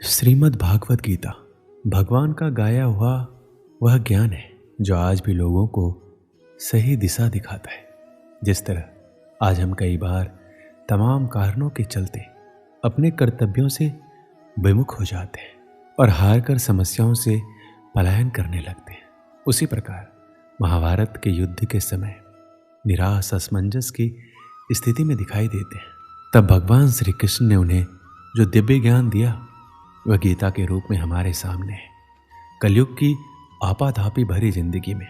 श्रीमद् भागवत गीता भगवान का गाया हुआ वह ज्ञान है जो आज भी लोगों को सही दिशा दिखाता है। जिस तरह आज हम कई बार तमाम कारणों के चलते अपने कर्तव्यों से विमुख हो जाते हैं और हार कर समस्याओं से पलायन करने लगते हैं, उसी प्रकार महाभारत के युद्ध के समय निराश असमंजस की स्थिति में दिखाई देते हैं। तब भगवान श्री कृष्ण ने उन्हें जो दिव्य ज्ञान दिया वह गीता के रूप में हमारे सामने है। कलयुग की आपाधापी भरी जिंदगी में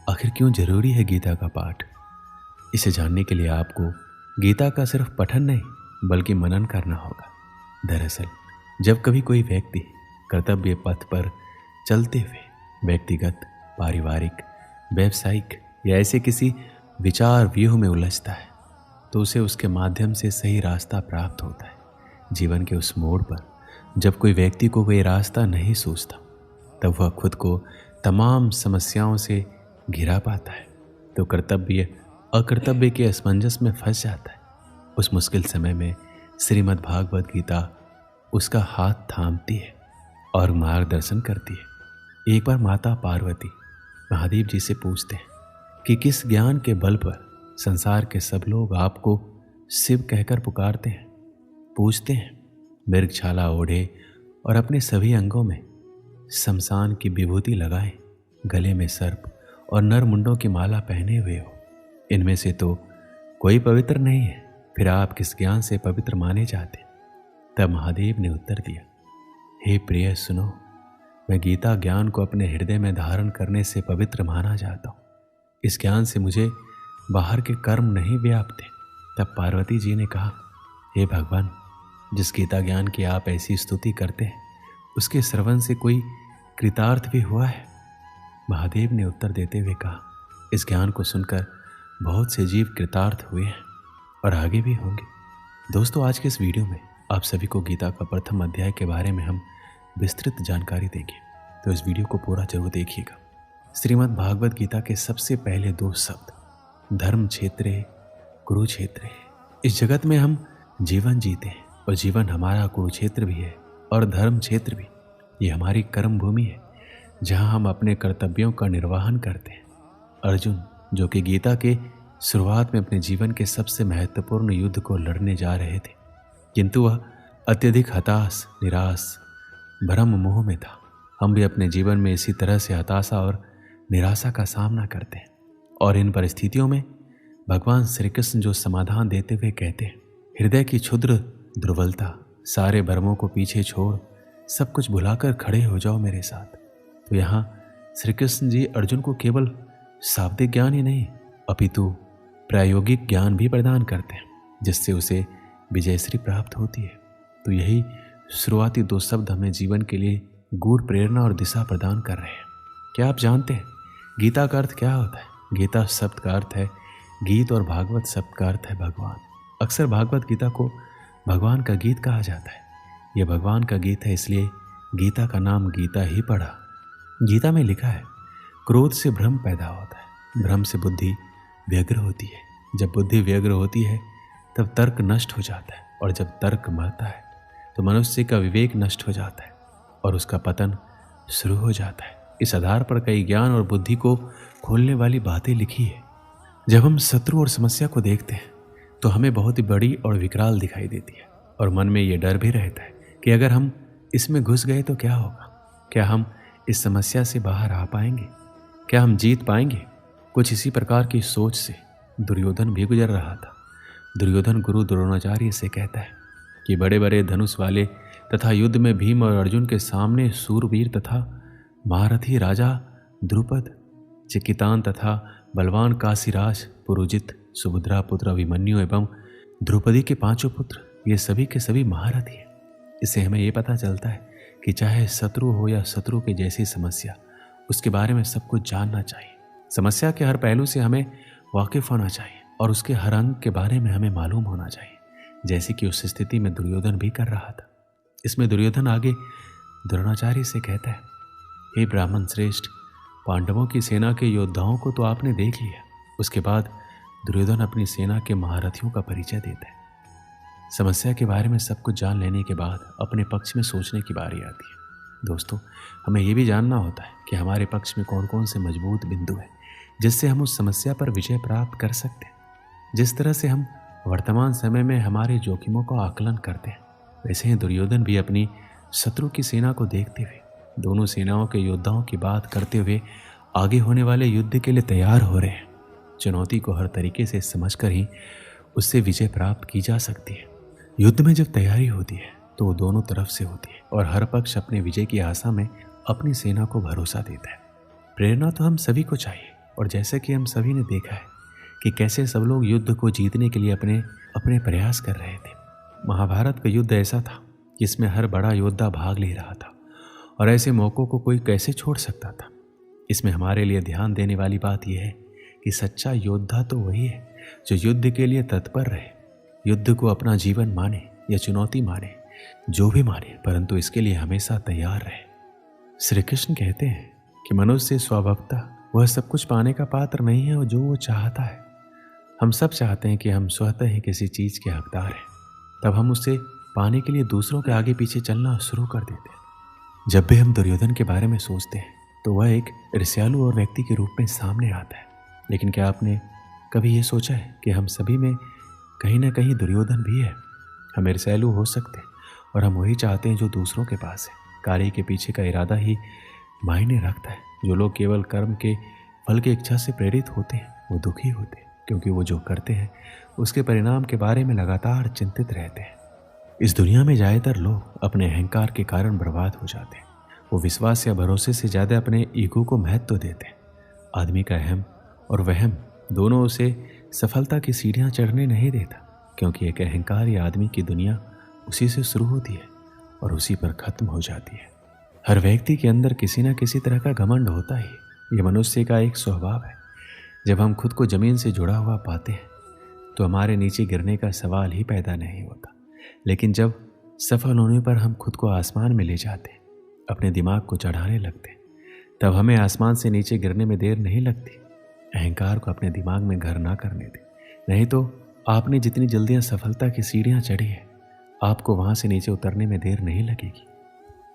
आखिर क्यों जरूरी है गीता का पाठ? इसे जानने के लिए आपको गीता का सिर्फ पठन नहीं बल्कि मनन करना होगा। दरअसल जब कभी कोई व्यक्ति कर्तव्य पथ पर चलते हुए व्यक्तिगत, पारिवारिक, व्यावसायिक या ऐसे किसी विचार व्यूह में उलझता है तो उसे उसके माध्यम से सही रास्ता प्राप्त होता है। जीवन के उस मोड़ पर जब कोई व्यक्ति को कोई रास्ता नहीं सूझता तब वह खुद को तमाम समस्याओं से घिरा पाता है तो कर्तव्य अकर्तव्य के असमंजस में फंस जाता है। उस मुश्किल समय में श्रीमद् भागवत गीता उसका हाथ थामती है और मार्गदर्शन करती है। एक बार माता पार्वती महादेव जी से पूछते हैं कि किस ज्ञान के बल पर संसार के सब लोग आपको शिव कहकर पुकारते हैं। पूछते हैं, मृगछाला ओढ़े और अपने सभी अंगों में शमशान की विभूति लगाए, गले में सर्प और नर मुंडों की माला पहने हुए हो, इनमें से तो कोई पवित्र नहीं है, फिर आप किस ज्ञान से पवित्र माने जाते? तब महादेव ने उत्तर दिया, हे प्रिय सुनो, मैं गीता ज्ञान को अपने हृदय में धारण करने से पवित्र माना जाता हूँ। इस ज्ञान से मुझे बाहर के कर्म नहीं व्यापते। तब पार्वती जी ने कहा, हे भगवान, जिस गीता ज्ञान की आप ऐसी स्तुति करते हैं उसके श्रवण से कोई कृतार्थ भी हुआ है? महादेव ने उत्तर देते हुए कहा, इस ज्ञान को सुनकर बहुत से जीव कृतार्थ हुए हैं और आगे भी होंगे। दोस्तों, आज के इस वीडियो में आप सभी को गीता का प्रथम अध्याय के बारे में हम विस्तृत जानकारी देंगे, तो इस वीडियो को पूरा जरूर देखिएगा। श्रीमद् भागवत गीता के सबसे पहले दो शब्द धर्म क्षेत्रे कुरुक्षेत्रे। इस जगत में हम जीवन जीते हैं और जीवन हमारा कुरुक्षेत्र भी है और धर्म क्षेत्र भी। ये हमारी कर्म भूमि है जहाँ हम अपने कर्तव्यों का निर्वहन करते हैं। अर्जुन, जो कि गीता के शुरुआत में अपने जीवन के सबसे महत्वपूर्ण युद्ध को लड़ने जा रहे थे, किंतु वह अत्यधिक हताश, निराश, भ्रम मोह में था। हम भी अपने जीवन में इसी तरह से हताशा और निराशा का सामना करते हैं और इन परिस्थितियों में भगवान श्री कृष्ण जो समाधान देते हुए कहते हैं, हृदय की क्षुद्र दुर्बलता, सारे भ्रमों को पीछे छोड़ सब कुछ भुलाकर खड़े हो जाओ मेरे साथ। तो यहाँ श्री कृष्ण जी अर्जुन को केवल शाब्दिक ज्ञान ही नहीं अपितु प्रायोगिक ज्ञान भी प्रदान करते हैं जिससे उसे विजयश्री प्राप्त होती है। तो यही शुरुआती दो शब्द हमें जीवन के लिए गूढ़ प्रेरणा और दिशा प्रदान कर रहे हैं। क्या आप जानते हैं गीता का अर्थ क्या होता है? गीता शब्द का अर्थ है गीत और भागवत शब्द का अर्थ है भगवान। अक्सर भागवत गीता को भगवान का गीत कहा जाता है। यह भगवान का गीत है, इसलिए गीता का नाम गीता ही पड़ा। गीता में लिखा है, क्रोध से भ्रम पैदा होता है, भ्रम से बुद्धि व्यग्र होती है, जब बुद्धि व्यग्र होती है तब तर्क नष्ट हो जाता है और जब तर्क मरता है तो मनुष्य का विवेक नष्ट हो जाता है और उसका पतन शुरू हो जाता है। इस आधार पर कई ज्ञान और बुद्धि को खोलने वाली बातें लिखी है। जब हम शत्रु और समस्या को देखते हैं तो हमें बहुत ही बड़ी और विकराल दिखाई देती है और मन में ये डर भी रहता है कि अगर हम इसमें घुस गए तो क्या होगा? क्या हम इस समस्या से बाहर आ पाएंगे? क्या हम जीत पाएंगे? कुछ इसी प्रकार की सोच से दुर्योधन भी गुजर रहा था। दुर्योधन गुरु द्रोणाचार्य से कहता है कि बड़े बड़े धनुष वाले तथा युद्ध में भीम और अर्जुन के सामने सूरवीर तथा महारथी राजा द्रुपद, चिकितान तथा बलवान काशीराज, पुरुजित, सुभद्रा पुत्र अभिमन्यु एवं द्रौपदी के पांचों पुत्र, ये सभी के सभी महारथी हैं। इससे हमें ये पता चलता है कि चाहे शत्रु हो या शत्रु के जैसी समस्या, उसके बारे में सब कुछ जानना चाहिए। समस्या के हर पहलू से हमें वाकिफ होना चाहिए और उसके हर अंग के बारे में हमें मालूम होना चाहिए, जैसे कि उस स्थिति में दुर्योधन भी कर रहा था। इसमें दुर्योधन आगे द्रोणाचार्य से कहता है, हे ब्राह्मण श्रेष्ठ, पांडवों की सेना के योद्धाओं को तो आपने देख लिया। उसके बाद दुर्योधन अपनी सेना के महारथियों का परिचय देता है। समस्या के बारे में सब कुछ जान लेने के बाद अपने पक्ष में सोचने की बारी आती है। दोस्तों, हमें ये भी जानना होता है कि हमारे पक्ष में कौन कौन से मजबूत बिंदु हैं जिससे हम उस समस्या पर विजय प्राप्त कर सकते हैं। जिस तरह से हम वर्तमान समय में हमारे जोखिमों का आकलन करते हैं, वैसे ही दुर्योधन भी अपनी शत्रु की सेना को देखते हुए, दोनों सेनाओं के योद्धाओं की बात करते हुए आगे होने वाले युद्ध के लिए तैयार हो रहे हैं। चुनौती को हर तरीके से समझकर ही उससे विजय प्राप्त की जा सकती है। युद्ध में जब तैयारी होती है तो वो दोनों तरफ से होती है और हर पक्ष अपने विजय की आशा में अपनी सेना को भरोसा देता है। प्रेरणा तो हम सभी को चाहिए, और जैसे कि हम सभी ने देखा है कि कैसे सब लोग युद्ध को जीतने के लिए अपने अपने प्रयास कर रहे थे। महाभारत का युद्ध ऐसा था जिसमें हर बड़ा योद्धा भाग ले रहा था, और ऐसे मौक़ों को कोई कैसे छोड़ सकता था। इसमें हमारे लिए ध्यान देने वाली बात यह है कि सच्चा योद्धा तो वही है जो युद्ध के लिए तत्पर रहे, युद्ध को अपना जीवन माने या चुनौती माने, जो भी माने, परंतु इसके लिए हमेशा तैयार रहे। श्री कृष्ण कहते हैं कि मनुष्य स्वभावतः वह सब कुछ पाने का पात्र नहीं है और जो वो चाहता है। हम सब चाहते हैं कि हम स्वतः ही किसी चीज़ के हकदार हैं, तब हम उसे पाने के लिए दूसरों के आगे पीछे चलना शुरू कर देते हैं। जब भी हम दुर्योधन के बारे में सोचते हैं तो वह एक ईर्ष्यालु और व्यक्ति के रूप में सामने आता है, लेकिन क्या आपने कभी ये सोचा है कि हम सभी में कहीं ना कहीं दुर्योधन भी है। हम ईर्ष्यालु हो सकते हैं और हम वही चाहते हैं जो दूसरों के पास है। कार्य के पीछे का इरादा ही मायने रखता है। जो लोग केवल कर्म के फल की इच्छा से प्रेरित होते हैं वो दुखी होते हैं, क्योंकि वो जो करते हैं उसके परिणाम के बारे में लगातार चिंतित रहते हैं। इस दुनिया में ज़्यादातर लोग अपने अहंकार के कारण बर्बाद हो जाते हैं। वो विश्वास या भरोसे से ज़्यादा अपने ईगो को महत्व देते हैं। आदमी का अहम और वहम दोनों उसे सफलता की सीढ़ियाँ चढ़ने नहीं देता, क्योंकि एक अहंकारी आदमी की दुनिया उसी से शुरू होती है और उसी पर ख़त्म हो जाती है। हर व्यक्ति के अंदर किसी न किसी तरह का घमंड होता ही, ये मनुष्य का एक स्वभाव है। जब हम खुद को ज़मीन से जुड़ा हुआ पाते हैं तो हमारे नीचे गिरने का सवाल ही पैदा नहीं होता, लेकिन जब सफल होने पर हम खुद को आसमान में ले जाते हैं, अपने दिमाग को चढ़ाने लगते हैं, तब हमें आसमान से नीचे गिरने में देर नहीं लगती। अहंकार को अपने दिमाग में घर ना करने दें, नहीं तो आपने जितनी जल्दी सफलता की सीढ़ियाँ चढ़ी है, आपको वहाँ से नीचे उतरने में देर नहीं लगेगी।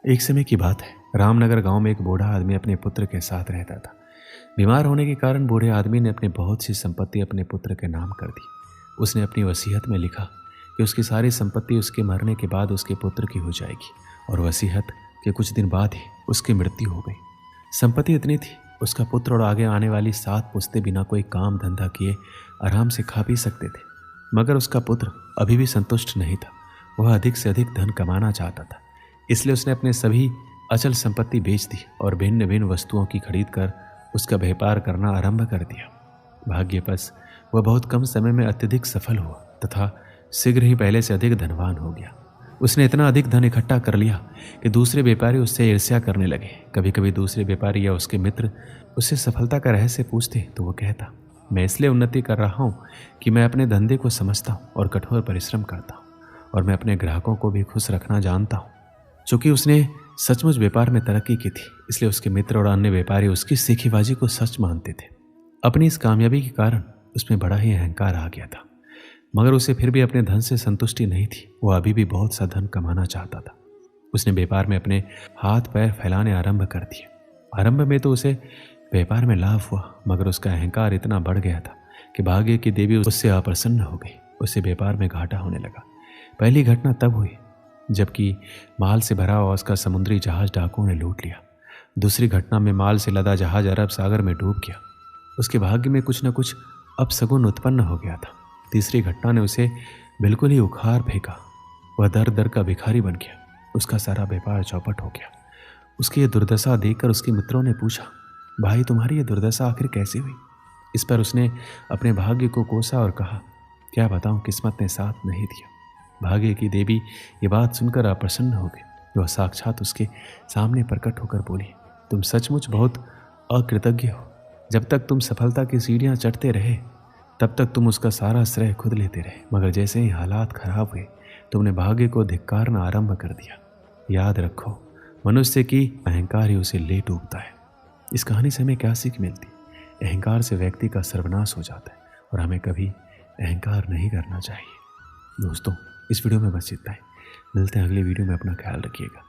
एक समय की बात है, रामनगर गांव में एक बूढ़ा आदमी अपने पुत्र के साथ रहता था। बीमार होने के कारण बूढ़े आदमी ने अपनी बहुत सी संपत्ति अपने पुत्र के नाम कर दी। उसने अपनी वसीयत में लिखा कि उसकी सारी संपत्ति उसके मरने के बाद उसके पुत्र की हो जाएगी, और वसीयत के कुछ दिन बाद ही उसकी मृत्यु हो गई। संपत्ति इतनी थी, उसका पुत्र और आगे आने वाली 7 पुश्तें बिना कोई काम धंधा किए आराम से खा पी सकते थे। मगर उसका पुत्र अभी भी संतुष्ट नहीं था। वह अधिक से अधिक धन कमाना चाहता था, इसलिए उसने अपने सभी अचल संपत्ति बेच दी और भिन्न भिन्न वस्तुओं की खरीद कर उसका व्यापार करना आरंभ कर दिया। भाग्यवश वह बहुत कम समय में अत्यधिक सफल हुआ तथा शीघ्र ही पहले से अधिक धनवान हो गया। उसने इतना अधिक धन इकट्ठा कर लिया कि दूसरे व्यापारी उससे ईर्ष्या करने लगे। कभी कभी दूसरे व्यापारी या उसके मित्र उससे सफलता का रहस्य पूछते तो वो कहता, मैं इसलिए उन्नति कर रहा हूँ कि मैं अपने धंधे को समझता हूँ और कठोर परिश्रम करता हूँ, और मैं अपने ग्राहकों को भी खुश रखना जानता हूँ। चूँकि उसने सचमुच व्यापार में तरक्की की थी, इसलिए उसके मित्र और अन्य व्यापारी उसकी सीखीबाजी को सच मानते थे। अपनी इस कामयाबी के कारण उसमें बड़ा ही अहंकार आ गया था, मगर उसे फिर भी अपने धन से संतुष्टि नहीं थी। वो अभी भी बहुत सा धन कमाना चाहता था। उसने व्यापार में अपने हाथ पैर फैलाने आरंभ कर दिए। आरंभ में तो उसे व्यापार में लाभ हुआ, मगर उसका अहंकार इतना बढ़ गया था कि भाग्य की देवी उससे अप्रसन्न हो गई। उसे व्यापार में घाटा होने लगा। पहली घटना तब हुई जबकि माल से भरा हुआ उसका समुद्री जहाज डाकुओं ने लूट लिया। दूसरी घटना में माल से लदा जहाज अरब सागर में डूब गया। उसके भाग्य में कुछ न कुछ अपशगुन उत्पन्न हो गया था। तीसरी घटना ने उसे बिल्कुल ही उखाड़ फेंका। वह दर दर का भिखारी बन गया। उसका सारा व्यापार चौपट हो गया। उसकी ये दुर्दशा देखकर उसके मित्रों ने पूछा, भाई तुम्हारी ये दुर्दशा आखिर कैसे हुई? इस पर उसने अपने भाग्य को कोसा और कहा, क्या बताऊं, किस्मत ने साथ नहीं दिया। भाग्य की देवी ये बात सुनकर अप्रसन्न हो गई। वह साक्षात उसके सामने प्रकट होकर बोली, तुम सचमुच बहुत अकृतज्ञ हो। जब तक तुम सफलता की सीढ़ियाँ चढ़ते रहे तब तक तुम उसका सारा श्रेय खुद लेते रहे, मगर जैसे ही हालात खराब हुए तुमने भाग्य को धिक्कारना आरंभ कर दिया। याद रखो, मनुष्य की अहंकार ही उसे ले डूबता है। इस कहानी से हमें क्या सीख मिलती? अहंकार से व्यक्ति का सर्वनाश हो जाता है और हमें कभी अहंकार नहीं करना चाहिए। दोस्तों, इस वीडियो में बस इतना ही। मिलते हैं अगले वीडियो में, अपना ख्याल रखिएगा।